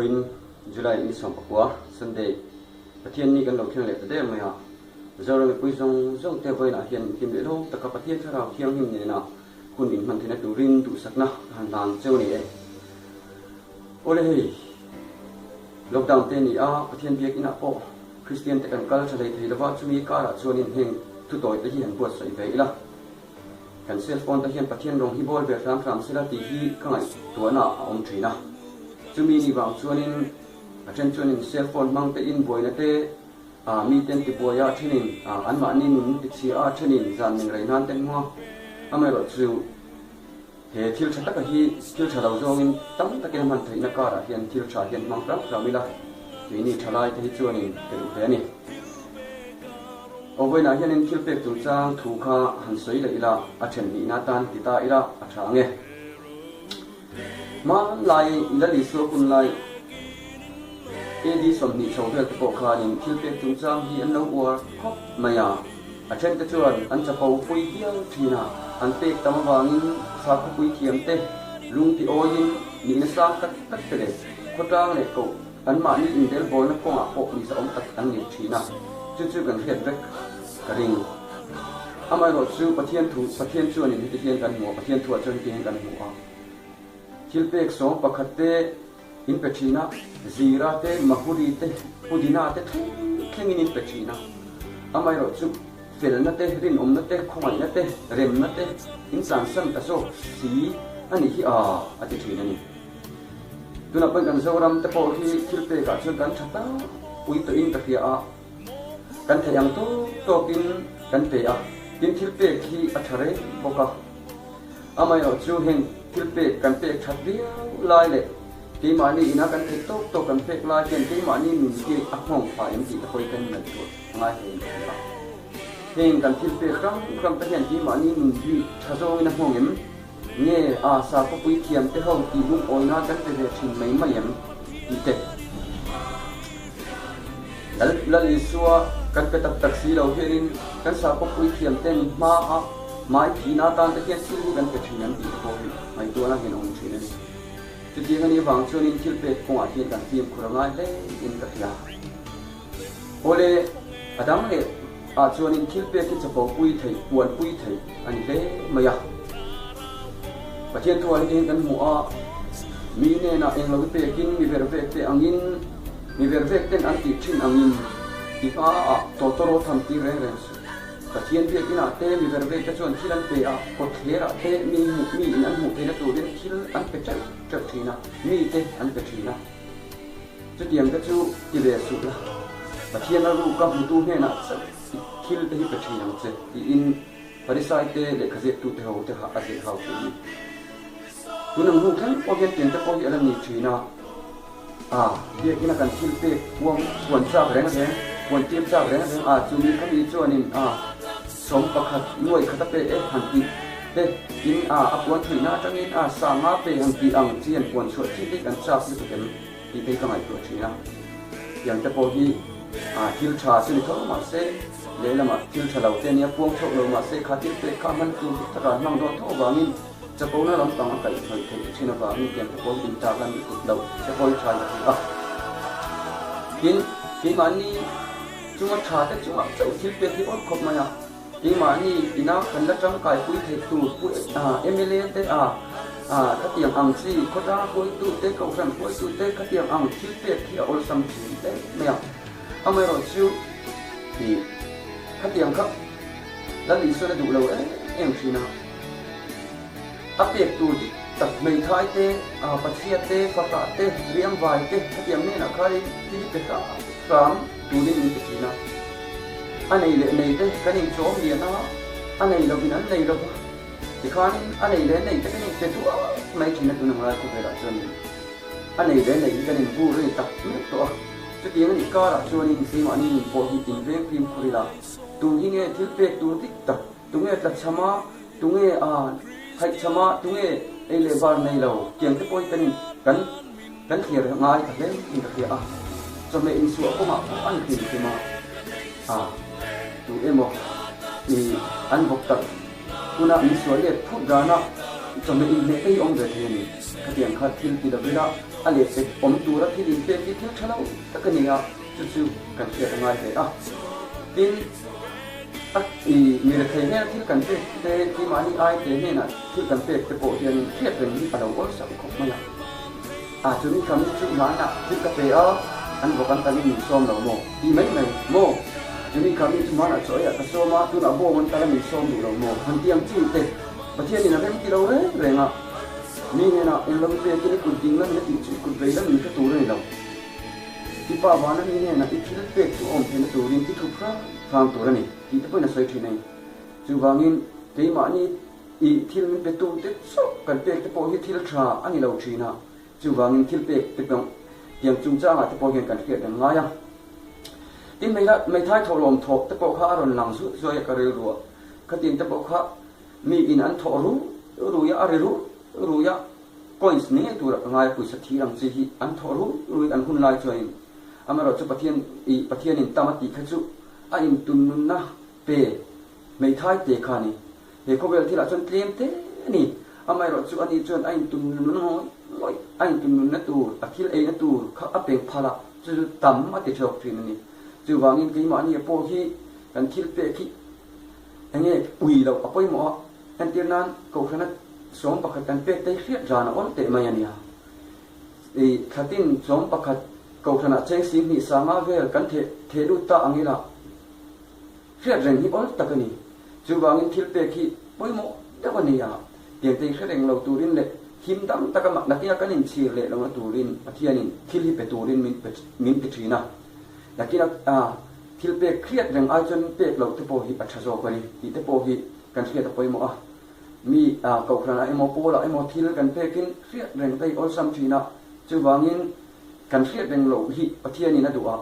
in July ni som pakwa Sunday pathian ni kan lo thiang le te mai ha zoro me pui zong te voi na hian kim le lo ta ka pathian thara thiang him ni na kun in man thina turin tu sakna han lang cheu ni e ole hei lockdown te ni a pathian biak ina po Christian te kan kal chalai thei lawa chumi kara chuanin heng tu toy te hian buat sai ve ila kan cell phone te hian pathian rong hi bol be ram sila ti hi kangai tuana om thina chumi ni wang chuanin achen chuanin cell phone mang te in boina te mi ten ti boya thinin an ma ni nun ti chi a thinin zan ning rai nan ten ngo amai ro chu he thil tha ka hi thil tha lo zong in tam ta ke man thai na kara hian thil tha hian mang ra mila ti ni thalai te hi chuanin ke ru he ni ovoi na hian in thil pek tu chang thu kha han soi le ila a then ni na tan ti ta ila a tha nge ma lai ila li so kun lai di som ni chau vel te po kha in thil pek tu chang hi an lo war khop maya a then te chuan an cha pau pui hiang thina an pek tam wangin sa khu pui thiam te lung ti oin ni na sa tak tak te le khotang le ko an ma ni in del bol na ko a po ni sa om tak an ni thina chu kan hiat vek ka ring amai ro chu pathian chuan in ti hian kan mu pathian thu chuan ti hian kan mu a thil pek so pakhat te in pechina zira te mahuri te pudina te thengin in pechina amai ro chu fel na te rin om na te khomai na te rem na te in san san ta so si ani hi a ti thina ni tuna pan kan zoram te po hi thil pe ka chu kan thata ui to in ta kia a kan thayang to kin kan pe a tin thil pe hi a thare boka amai ro chu hen thil pe kan pe that dia lai le ti mani ina kan thik to kan pe lai ken ti mani min ki a hong fa em ti ta koi kan na tu ngai hen kan thil pe kram ta hian ti mani min ki thazo ina hong em nge a sa ko pui thiam te hong ti lung oina kan te ve thin mai mai em ti te la li suwa kan pe tak si lo herin kan sa ko pui thiam ten ma a mai thi na tan te hian sil kan pe thin an ti ko mai tu na hin ong thin ni chu ti ngani wang chuan in thil pe ko a hian kan tiam khurangai le in ka thia ole adam le a chuan in thil pe ki chapo pui thei puan pui thei ani le maya pathian tu ali kan mu a mi ne na eng lo pe kin mi ver ve te angin mi ver ve ten an ti thin angin ti pa a to ro tham ti re su pathian pe kin a te mi ver ve te chuan thilan pe a ko thera te mi an mu te na tu den thil an pe chak thina mi te an pe thina chu tiam ka chu ti ve su la pathian na ru ka mu tu he na thil te hi pe thina che ti in parisai te le khaje tu te ho te ha a je hau tu tunang hu kan o gen ten te po hi ala ni thina dia kena kan thil pe puan cha reng reng puan tiam cha reng reng chu mi kami chuanin som pakhat nuai khata pe e han ti te in a puan thina tangin sa nga pe han ti ang chian puan chho chi ti kan cha si ken ti pe ka mai tu thina yang te po hi thil cha sin tho ma se le lama thil cha lo te nia puang tho lo ma se khatir pe ka man tu thara nang do tho wangin chapona ram tang kai thoi thei china ba mi ken ko tin ta kan ku do chapoi thai a kin mani chuma tha te chuma chau thil pe hi on khop maya kin mani ina kan la tang kai pui thei tu pu mla te ka tiang ang si ko da pui tu te ko ran pui tu te ka tiang ang thil pe hi ol sam chi te maya amai ro chu ti ka tiang ka la li so la du lo em china apek tu tak mai thai te pathiat te pata te riam vai te thiam ne na khai ti te ka ram tu ni ni tina anei le nei te kanin cho mi na anei lo bin an nei lo ti khan anei le nei te kanin te tu mai china tu na ma ko vera chon anei le nei kanin bu ri tak ni to chu ti ngani ka ra chon ni si ma ni po hi tin ve prim khurila tu hi nge thil pe tu tik tak tu nge tla chama tu nge hai chama tu nge ele bar nei lo kiang te poi kan khir ngai ka le in ka khia cho me in su ko ma an tin ki ma tu emo ni an bok tak kuna mi su le phu gana จำเป็นอินเล่ไปอมเวทีนี่ขยันขัดทิ้งที่ดับเบิลอะไรเสร็จอมตัวรัที่ดินเป็นที่ทิ้งฉันเอาตะกันนี่อ่ะจู่ๆกันเกิดอะไรเลยอ่ะดินมีอะไรเนี่ยที่กันเป็นแต่ที่มานี่ไอ้เดี๋ยวน่ะที่กันเป็นแต่โปรตีนเทียบเป็นที่เราก็สับของมันละจุดนี้คำนี้จุดนั้นอ่ะที่กาแฟอันบอกกันตอนนี้มีส้มเราโม่ดีไหมโม่จุดนี้คำนี้จุดนั้นอ่ะสวยอ่ะกระโซมาตัวเราโม่มันตอนนี้มีส้มดูเราโม่มันเตรียมจิ้มเตะประเทศนี้นะเรื่องที่เราเร่งอ่ะนี่เนี่ยนะเอ็นเราเป็นที่นี่คุณจริงแล้วนี่จริงคุณไปแล้วมีแค่ตัวเลยเราที่ป้าบ้านนี่เนี่ยนะอีกที่เล็กตัวอมเป็นตัวริมที่ถูกพระฟังตัวนี่ที่จะเป็นอะไรที่ไหนจูบางินที่มานี่อีที่มันเป็นตัวที่สุดกันเป็กที่พอที่ที่ละชาอันนี้เราชีนะจูบางินที่เป็กที่เป็นอย่างจุงจ้างที่พอเห็นกันเกิดอย่างไรอ่ะที่ไม่ท้ายทอลมทอที่พอข้ารุนหลังสุดสวยกระเรือรัวก็ที่ที่พอข้ามีอินอันทอรู้ยาอะไรรู้ยาก็อิสเนียตัวง่ายปุยสถีรังซีอันทอรู้อันคุณลายจอยอามาเราจะประเทศนี้ตามติขจุอาอินตุนนุนนะเปไม่ท้ายเตะขานี่เด็กเขาเวลที่เราจนเตรียมเตนี่อามาเราจะอันนี้จนอาอินตุนนุนน้อยอาอินตุนนุนนั่นตัวอาคิลเองนั่นตัวเขาอัปเปงพละจะต่ำมาติดชอบทีนี่จะวางเงินกี่มานี่พอที่กันคิลเปที่อันนี้อุยเราเอาไปหมออันเดียวนั้นเขาขนาดสองประคันเปได้เรียกจานอ่อนเตะมาอย่างนี้ขัดตินสองประคันเขาขนาดเช็คสิ่งนี้สามารถเวลกันเทดูตาอันนี้ละเรียกเรื่องนี้อ่อนตะกันนี่จะวางเงินคิลเปที่ไปหมอเดี๋ยววันนี้อ่ะเดี๋ยวตีเรื่องเราตูรินเละหิมดำตะกันนักที่กันนินชีเละเราตูรินประเทศนี้คิลที่เป็นตูรินมินปีนะนักที่คิลเปเครียดเรื่องอาจจะเปกเราที่พอหิปัจจุบันนี้ที่พอหิกันเครียดไปหมอมีเขาขนาดไอ้หมอโปละไอ้หมอทิลกันเปกินเครียดเรื่องไอ้ออลซัมชีนะจะวางเงินกันเครียดเรื่องเราหิประเทศนี้นะดูอ่ะ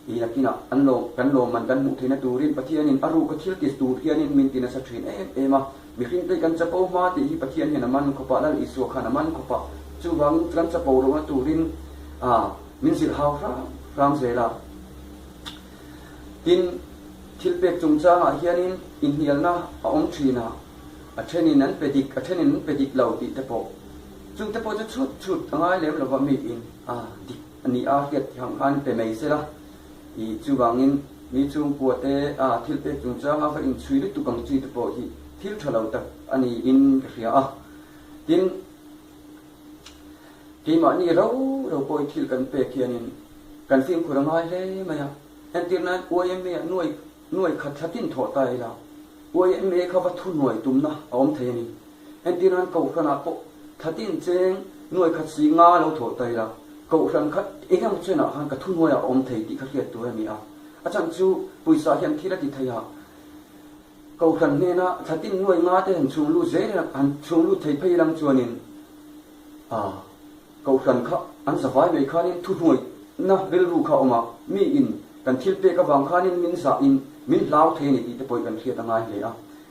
อีนักที่น่ะอันโลกันโลมันกันมุทินะตูรินประเทศนี้อารูก็ทิลติสตูเทียนี่มินตินะสักทีเอ็มามีขึ้นไปกันจะโปมาที่หิประเทศนี้นะมันขบแล้วอิสุขนามันขบจะวางกันจะโปเราว่าตูรินมินสิลฮาวฟรามเซลาทินทิลเป็กจงจ้างเฮียนินอินเฮียลนะอมชีนะอัชนินนั้นเป็นดิกเหล่าติเตปอจึงเตปอจะชุดง่ายเลยเราว่ามีอินดิกอันนี้เกียรติทางอันเป็นไม่เสียละอีจูบางอินมีจุงปวดทิลเป็กจงจ้างอินช่วยตุกังจีเตปอที่ทิลทะเลาตักอันนี้อินเรียดินที่มานี่เราปล่อยทิลกันเป็กเฮียนินกันฟิล์มคนง่ายเลยไหมอ่ะอันที่นั้นอวยไม่หน่วยขัดชัดทิ้งถอดตายแล้วอวยไม่เขาว่าทุนหน่วยตุ้มนะอมเทนี่อันที่นั้นเขาขนาดพวกทัดทิ้งเจงหน่วยขัดสีงาเราถอดตายแล้วเขาขนาดเองมันช่วยนะฮันกับทุนหน่วยอมเทที่เขาเรียกตัวนี้อาจารย์จูปุยสาเห็นที่ละติทยาเขาขนาดเนี่ยนะทัดทิ้งหน่วยงาแต่เห็นชงลู่เจนะอันชงลู่ไทยพยายามจวนนินเขาขนาดเขาอันสบายไม่ขานินทุนหน่วยนะเวลาลูกเขาออกมามีอินกันทิลเปกับบางขานินมินสาอินมินลาวเทนี่ที่จะปล่อยกันเครียดง่ายเลย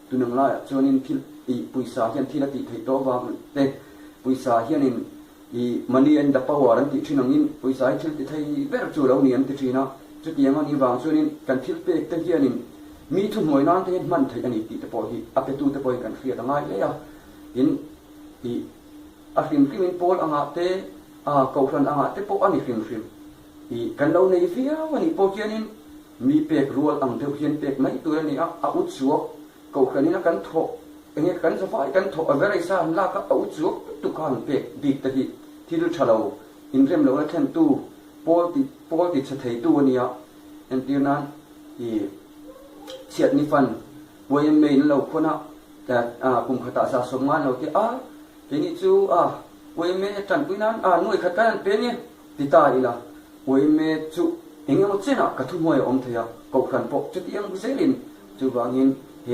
ตัวนึงละจวนนินทิลปุยสาเห็นที่ละติไทยโตบางเตปุยสาเห็นนินมันนี่อันดับปวารันติชินังอินปุยสาทิลติไทยเบรจูเราเนี่ยอันติชินะจุดยังอันนี้บางจวนนินกันทิลเปกเตเฮียนินมีทุนหน่วยนั้นที่มันไทยอันนี้ที่จะปล่อยอัปเดตจะปล่อยกันเครียดง่ายเลยอินอาฟิมคิมินโพลอ่างเตเขาขันอ่างเตโพอันนี้ฟิมกันเราในฟิอาวันนี้โปรเจนินมีเป็กรัวอังเดียวเพียนเป็กไม่ตัวนี้อุดสัวเขาคนนี้นะกันโถเงี้ยกันสบายกันโถเวลาสานลากอุดสัวตุกางเป็กดีแต่ที่เราเฉลาอินเรียมเราเช่นตู้โปติสถิตัวนี้อันเดียวนั้นเฉียดนิฟันวัยเมย์เราคนน่ะแต่กลุ่มขตาสะสมงานเราที่ทีนี้จู่วัยเมย์จันปุยนั้นหน่วยขัดกันเป็นเนี่ยติดตาอีละวัยเมย์จู่เองมันเจน่ะกระทุ่มวยอมเทียกขันปกจุดยังเซลินจู่บางยินเฮ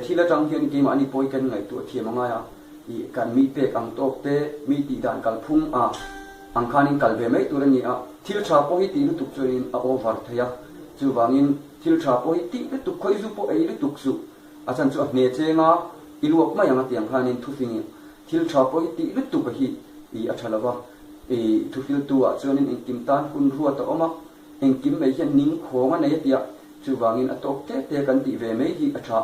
ที่ละจังเฮียนกี่มันนี่ปอยกันไงตัวเทียมง่ายการมีเป็กอังโตเตมีตีดานกัลพุ่งอังคานินกัลเบไม่ตัวนี้ที่ละชาปอยตีลุตุกจนินโอวาร์เทียจู่บางยินที่ละชาปอยตีลุตุกคอยซุปอยลุตุกสุอาจารย์จู่เนเจงอิลวกไม่ยังตีอังคานินทุฟิงที่ละชาปอยตีลุตุกฮีอาจารย์ละว่าทุกทีตัวจนเองกิมตานคุณรัวตัวออกมาเองกิมไม่เห็นนิ่งของอันไหนเดียจู่วางินอตกเตะกันตีเวไม่ฮีอัจฉา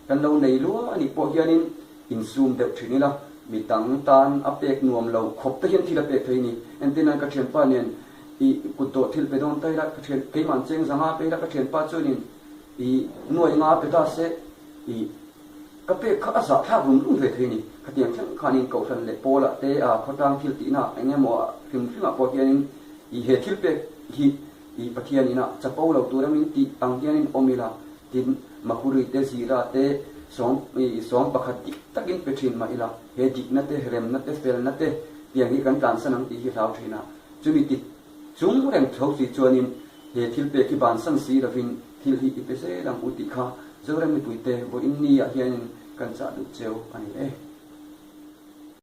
กันเราในรั้วอันนี้พวกยันนิน in zoom deuh thini la mi tang tan a pek nuam lo khop te hian thila pek thei ni entina ka thian pa nen i kutto thil pe don tai la ka thian ke man cheng zanga pe la ka thian pa chunin i nuai nga pe ta se i ka pe kha asa tha rum ve thei ni ka tiang chang khanin ko than le pola te a khotang thil ti na enge mo kim thila po hian i he thil pe hi i pathian ina chapau lo turamin ti ang hian in omila tin mahuri te zira te som pakhat dik takin pethin ma ila he dik na te rem na te fel na te tiang hi kan tan sanang ti hi lau thina chumi ti chung rem thau si chuanin he thil pe ki ban san si ravin thil hi ipese lang uti kha zorem mi tuite bo inni a hian kan cha du cheu ani e